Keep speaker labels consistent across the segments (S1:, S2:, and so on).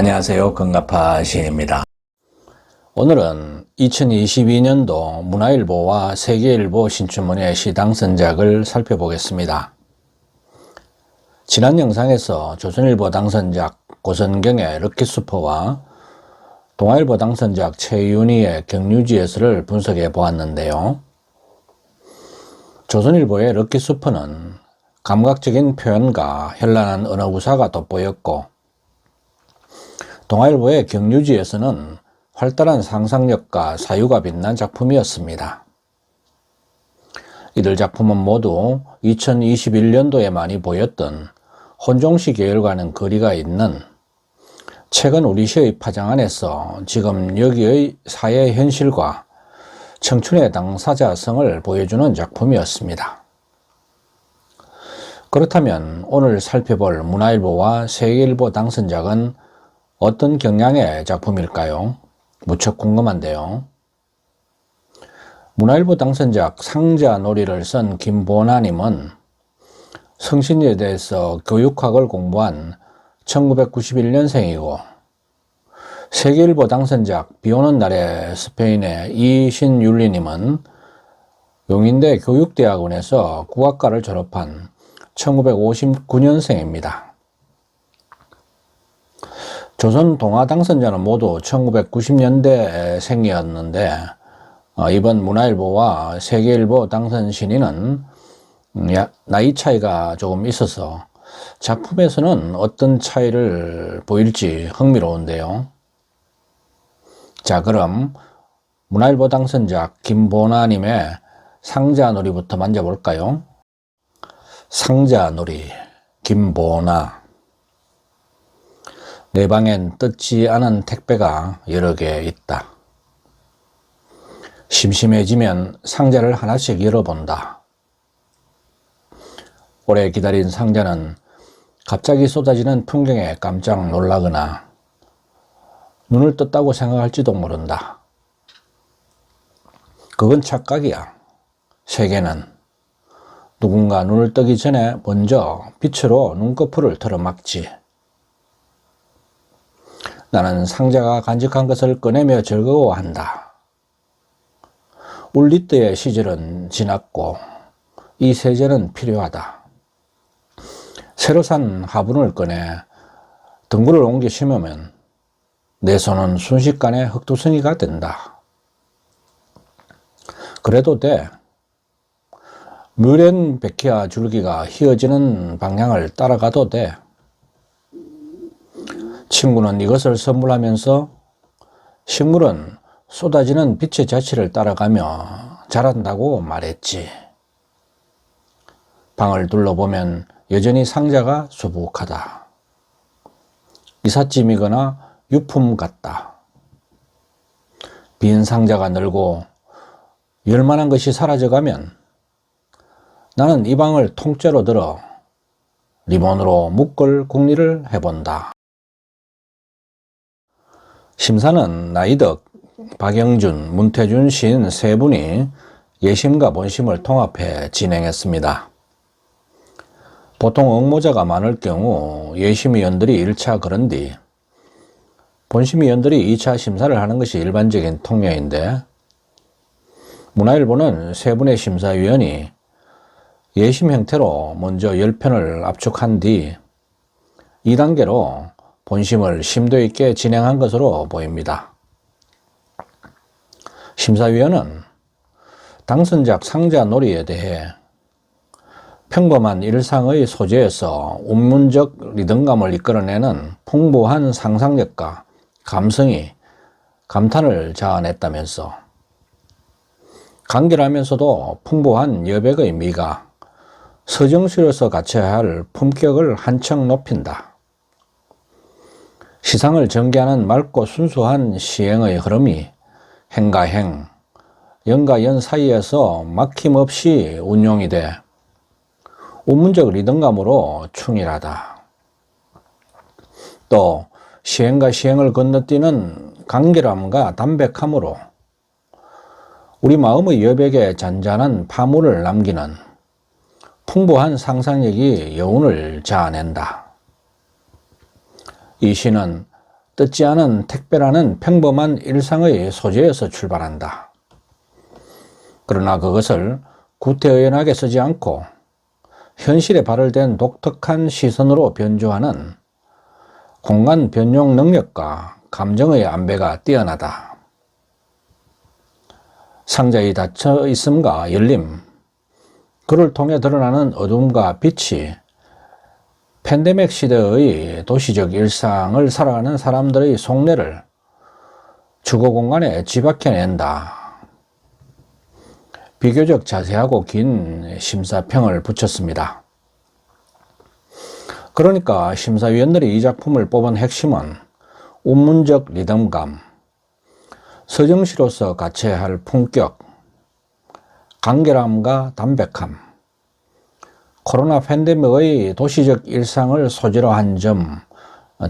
S1: 안녕하세요. 건가파 시인입니다. 오늘은 2022년도 문화일보와 세계일보 신춘문예 시당선작을 살펴보겠습니다. 지난 영상에서 조선일보 당선작 고선경의 럭키수퍼와 동아일보 당선작 최윤희의 경유지에서를 분석해 보았는데요. 조선일보의 럭키수퍼는 감각적인 표현과 현란한 언어 구사가 돋보였고, 동아일보의 경유지에서는 활달한 상상력과 사유가 빛난 작품이었습니다. 이들 작품은 모두 2021년도에 많이 보였던 혼종시 계열과는 거리가 있는 최근 우리 시의 파장 안에서 지금 여기의 사회 현실과 청춘의 당사자성을 보여주는 작품이었습니다. 그렇다면 오늘 살펴볼 문화일보와 세계일보 당선작은 어떤 경향의 작품일까요? 무척 궁금한데요. 문화일보 당선작 상자놀이를 쓴 김보나님은 성신여대에서 교육학을 공부한 1991년생이고, 세계일보 당선작 비오는 날의 스페인의 이신율리님은 용인대 교육대학원에서 국악과를 졸업한 1959년생입니다. 조선 동화 당선자는 모두 1990년대 생이었는데, 이번 문화일보와 세계일보 당선 신인은 나이 차이가 조금 있어서 작품에서는 어떤 차이를 보일지 흥미로운데요. 자, 그럼 문화일보 당선작 김보나님의 상자놀이부터 만져볼까요? 상자놀이, 김보나. 내 방엔 뜯지 않은 택배가 여러 개 있다. 심심해지면 상자를 하나씩 열어본다. 오래 기다린 상자는 갑자기 쏟아지는 풍경에 깜짝 놀라거나 눈을 떴다고 생각할지도 모른다. 그건 착각이야. 세계는 누군가 눈을 뜨기 전에 먼저 빛으로 눈꺼풀을 틀어막지. 나는 상자가 간직한 것을 꺼내며 즐거워한다. 울리뜨의 시절은 지났고 이 세제는 필요하다. 새로 산 화분을 꺼내 덩굴을 옮겨 심으면 내 손은 순식간에 흙두성이가 된다. 그래도 돼. 뮤렌 베키아 줄기가 휘어지는 방향을 따라가도 돼. 친구는 이것을 선물하면서 식물은 쏟아지는 빛의 자취를 따라가며 자란다고 말했지. 방을 둘러보면 여전히 상자가 수북하다. 이삿짐이거나 유품 같다. 빈 상자가 늘고 열만한 것이 사라져가면 나는 이 방을 통째로 들어 리본으로 묶을 궁리를 해본다. 심사는 나이덕, 박영준, 문태준 시인 세 분이 예심과 본심을 통합해 진행했습니다. 보통 응모자가 많을 경우 예심위원들이 1차 그런 뒤 본심위원들이 2차 심사를 하는 것이 일반적인 통례인데, 문화일보는 세 분의 심사위원이 예심 형태로 먼저 10편을 압축한 뒤 2단계로 본심을 심도 있게 진행한 것으로 보입니다. 심사위원은 당선작 상자놀이에 대해 평범한 일상의 소재에서 운문적 리듬감을 이끌어내는 풍부한 상상력과 감성이 감탄을 자아냈다면서, 간결하면서도 풍부한 여백의 미가 서정수로서 갖춰야 할 품격을 한층 높인다. 시상을 전개하는 맑고 순수한 시행의 흐름이 행과 행, 연과 연 사이에서 막힘없이 운용이 돼 운문적 리듬감으로 충실하다. 또 시행과 시행을 건너뛰는 간결함과 담백함으로 우리 마음의 여백에 잔잔한 파문을 남기는 풍부한 상상력이 여운을 자아낸다. 이 시는 뜯지 않은 택배라는 평범한 일상의 소재에서 출발한다. 그러나 그것을 구태의연하게 쓰지 않고 현실에 발을된 독특한 시선으로 변주하는 공간 변용 능력과 감정의 안배가 뛰어나다. 상자의 닫혀 있음과 열림, 그를 통해 드러나는 어둠과 빛이 팬데믹 시대의 도시적 일상을 살아가는 사람들의 속내를 주거 공간에 뒤박혀낸다. 비교적 자세하고 긴 심사평을 붙였습니다. 그러니까 심사위원들이 이 작품을 뽑은 핵심은 운문적 리듬감, 서정시로서 갖춰야 할 품격, 간결함과 담백함, 코로나 팬데믹의 도시적 일상을 소재로 한 점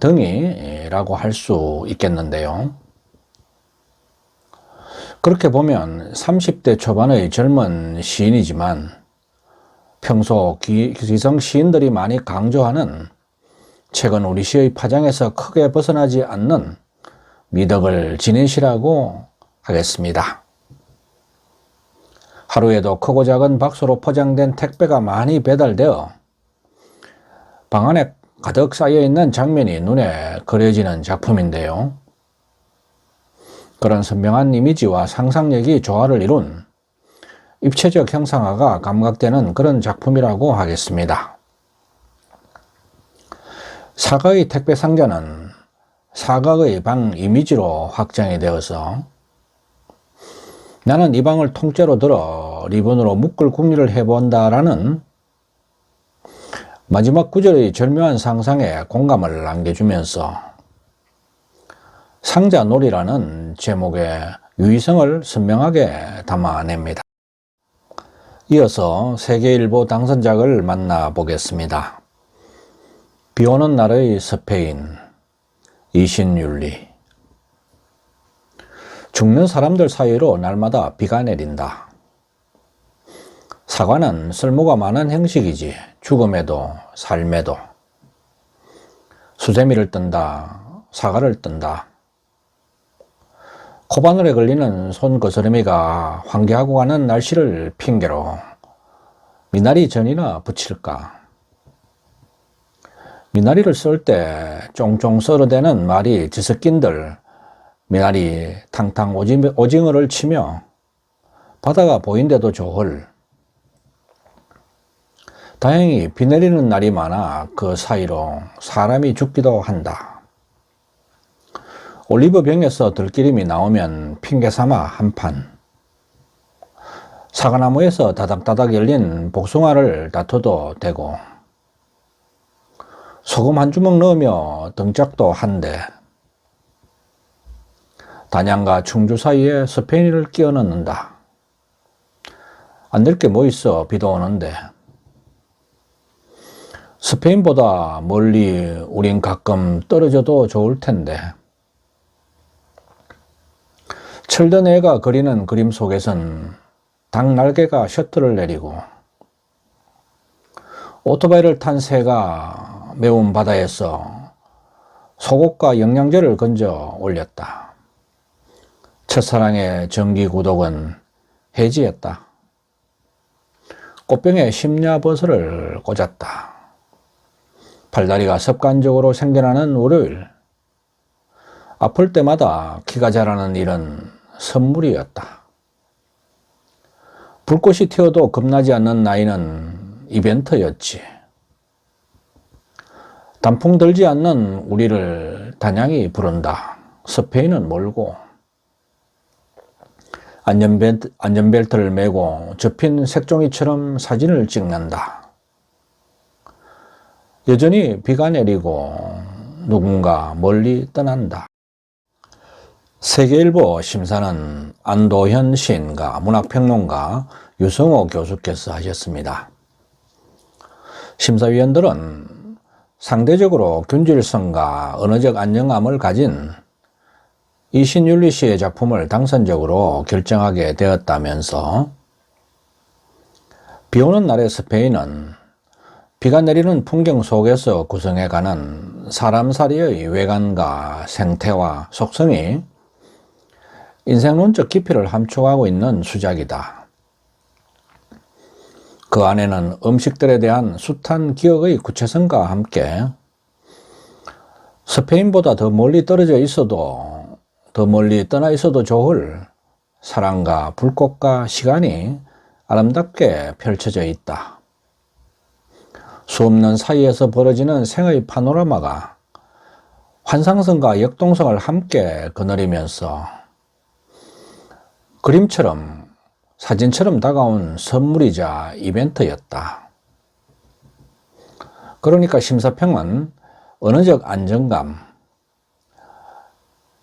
S1: 등이라고 할 수 있겠는데요. 그렇게 보면 30대 초반의 젊은 시인이지만 평소 기성 시인들이 많이 강조하는 최근 우리 시의 파장에서 크게 벗어나지 않는 미덕을 지닌 시라고 하겠습니다. 하루에도 크고 작은 박스로 포장된 택배가 많이 배달되어 방 안에 가득 쌓여있는 장면이 눈에 그려지는 작품인데요. 그런 선명한 이미지와 상상력이 조화를 이룬 입체적 형상화가 감각되는 그런 작품이라고 하겠습니다. 사각의 택배 상자는 사각의 방 이미지로 확장이 되어서 나는 이 방을 통째로 들어 리본으로 묶을 궁리를 해본다라는 마지막 구절의 절묘한 상상에 공감을 안겨주면서 상자놀이라는 제목의 유의성을 선명하게 담아냅니다. 이어서 세계일보 당선작을 만나보겠습니다. 비오는 날의 스페인, 이신율리. 죽는 사람들 사이로 날마다 비가 내린다. 사과는 쓸모가 많은 형식이지 죽음에도 삶에도. 수세미를 뜬다, 사과를 뜬다. 코바늘에 걸리는 손거스름이가 환기하고 가는 날씨를 핑계로 미나리 전이나 붙일까. 미나리를 썰 때 쫑쫑 썰어대는 말이 지석긴들 미나리 탕탕 오징어를 치며 바다가 보인데도 좋을. 다행히 비 내리는 날이 많아 그 사이로 사람이 죽기도 한다. 올리브 병에서 들기름이 나오면 핑계삼아 한판. 사과나무에서 다닥다닥 열린 복숭아를 다투도 되고 소금 한 주먹 넣으며 등짝도 한대. 단양과 충주 사이에 스페인을 끼워 넣는다. 안 될 게 뭐 있어, 비도 오는데. 스페인보다 멀리 우린 가끔 떨어져도 좋을 텐데. 철든 애가 그리는 그림 속에선 닭 날개가 셔틀을 내리고 오토바이를 탄 새가 매운 바다에서 속옷과 영양제를 건져 올렸다. 첫사랑의 정기구독은 해지했다. 꽃병에 심야버섯을 꽂았다. 팔다리가 습관적으로 생겨나는 월요일. 아플 때마다 키가 자라는 일은 선물이었다. 불꽃이 튀어도 겁나지 않는 나이는 이벤트였지. 단풍 들지 않는 우리를 단양이 부른다. 스페인은 멀고. 안전벨트를 메고 접힌 색종이처럼 사진을 찍는다. 여전히 비가 내리고 누군가 멀리 떠난다. 세계일보 심사는 안도현 시인과 문학평론가 유성호 교수께서 하셨습니다. 심사위원들은 상대적으로 균질성과 언어적 안정감을 가진 이신율리 씨의 작품을 당선적으로 결정하게 되었다면서 비오는 날의 스페인은 비가 내리는 풍경 속에서 구성해가는 사람살이의 외관과 생태와 속성이 인생론적 깊이를 함축하고 있는 수작이다. 그 안에는 음식들에 대한 숱한 기억의 구체성과 함께 스페인보다 더 멀리 떨어져 있어도, 더 멀리 떠나 있어도 좋을 사랑과 불꽃과 시간이 아름답게 펼쳐져 있다. 수없는 사이에서 벌어지는 생의 파노라마가 환상성과 역동성을 함께 거느리면서 그림처럼, 사진처럼 다가온 선물이자 이벤트였다. 그러니까 심사평은 언어적 안정감,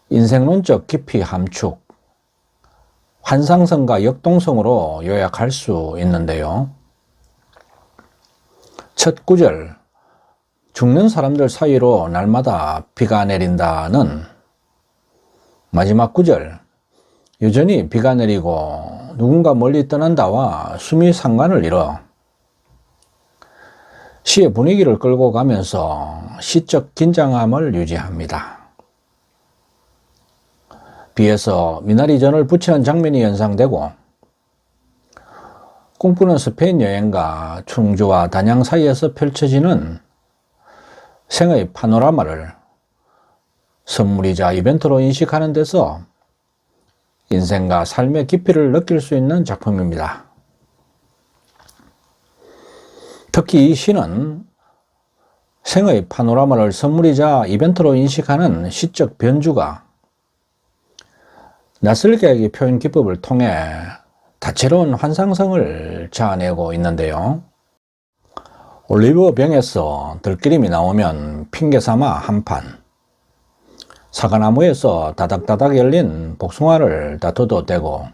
S1: 인생론적 깊이 함축, 환상성과 역동성으로 요약할 수 있는데요. 첫 구절, 죽는 사람들 사이로 날마다 비가 내린다는 마지막 구절, 여전히 비가 내리고 누군가 멀리 떠난다와 숨이 상관을 잃어 시의 분위기를 끌고 가면서 시적 긴장함을 유지합니다. 비에서 미나리 전을 붙이는 장면이 연상되고 꿈꾸는 스페인 여행과 충주와 단양 사이에서 펼쳐지는 생의 파노라마를 선물이자 이벤트로 인식하는 데서 인생과 삶의 깊이를 느낄 수 있는 작품입니다. 특히 이 시는 생의 파노라마를 선물이자 이벤트로 인식하는 시적 변주가 낯설게의 표현 기법을 통해 다채로운 환상성을 자아내고 있는데요. 올리브 병에서 들기름이 나오면 핑계삼아 한판, 사과나무에서 다닥다닥 열린 복숭아를 다투도 되고,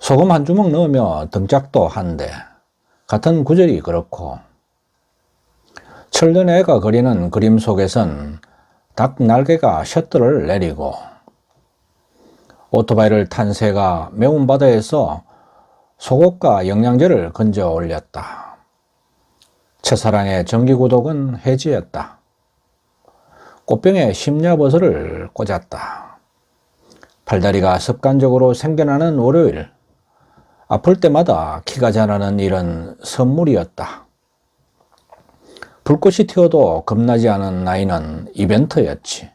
S1: 소금 한 주먹 넣으며 등짝도 한대 같은 구절이 그렇고, 철든 애가 그리는 그림 속에선 닭 날개가 셔터를 내리고, 오토바이를 탄 새가 매운 바다에서 속옷과 영양제를 건져 올렸다. 첫사랑의 정기구독은 해지했다. 꽃병에 심야버섯을 꽂았다. 팔다리가 습관적으로 생겨나는 월요일, 아플 때마다 키가 자라는 일은 선물이었다. 불꽃이 튀어도 겁나지 않은 나이는 이벤트였지.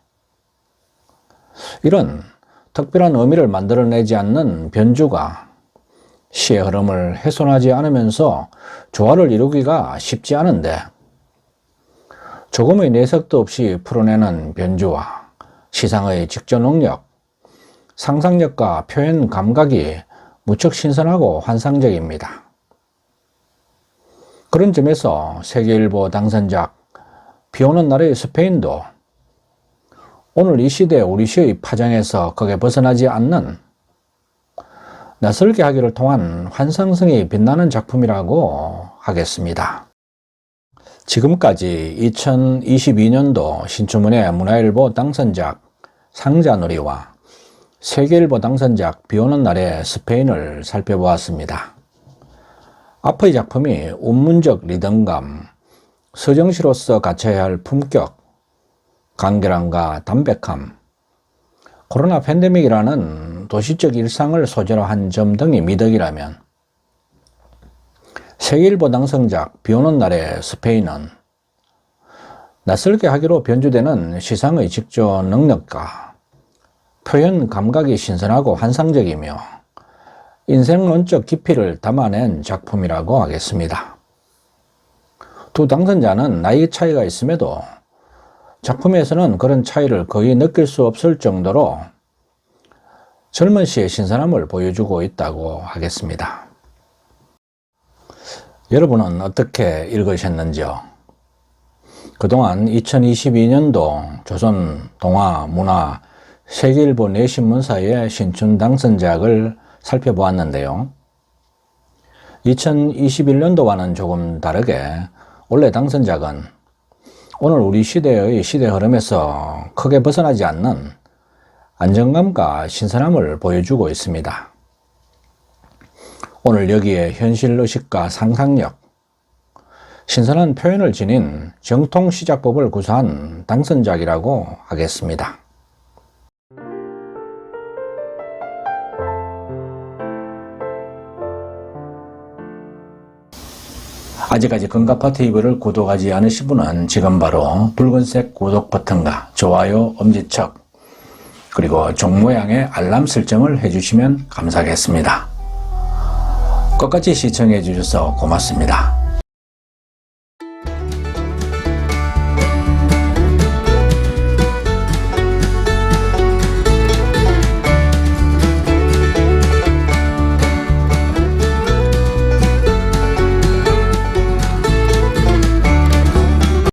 S1: 이런 특별한 의미를 만들어내지 않는 변주가 시의 흐름을 훼손하지 않으면서 조화를 이루기가 쉽지 않은데, 조금의 내색도 없이 풀어내는 변주와 시상의 직접 능력, 상상력과 표현 감각이 무척 신선하고 환상적입니다. 그런 점에서 세계일보 당선작 비오는 날의 스페인도 오늘 이 시대 우리 시의 파장에서 극에 벗어나지 않는 낯설게 하기를 통한 환상성이 빛나는 작품이라고 하겠습니다. 지금까지 2022년도 신춘문예 문화일보 당선작 상자놀이와 세계일보 당선작 비오는 날의 스페인을 살펴보았습니다. 앞의 작품이 운문적 리듬감, 서정시로서 갖춰야 할 품격, 간결함과 담백함, 코로나 팬데믹이라는 도시적 일상을 소재로 한 점 등이 미덕이라면, 세계일보 당선작 비오는 날의 스페인은 낯설게 하기로 변주되는 시상의 직조 능력과 표현 감각이 신선하고 환상적이며 인생론적 깊이를 담아낸 작품이라고 하겠습니다. 두 당선자는 나이 차이가 있음에도 작품에서는 그런 차이를 거의 느낄 수 없을 정도로 젊은 시의 신선함을 보여주고 있다고 하겠습니다. 여러분은 어떻게 읽으셨는지요? 그동안 2022년도 조선 동화, 문화, 세계일보 내신문사의 신춘 당선작을 살펴보았는데요. 2021년도와는 조금 다르게 올해 당선작은 오늘 우리 시대의 시대 흐름에서 크게 벗어나지 않는 안정감과 신선함을 보여주고 있습니다. 오늘 여기에 현실의식과 상상력, 신선한 표현을 지닌 정통시작법을 구사한 당선작이라고 하겠습니다. 아직까지 건가파TV를 구독하지 않으신 분은 지금 바로 붉은색 구독 버튼과 좋아요, 엄지척, 그리고 종 모양의 알람 설정을 해주시면 감사하겠습니다. 끝까지 시청해 주셔서 고맙습니다.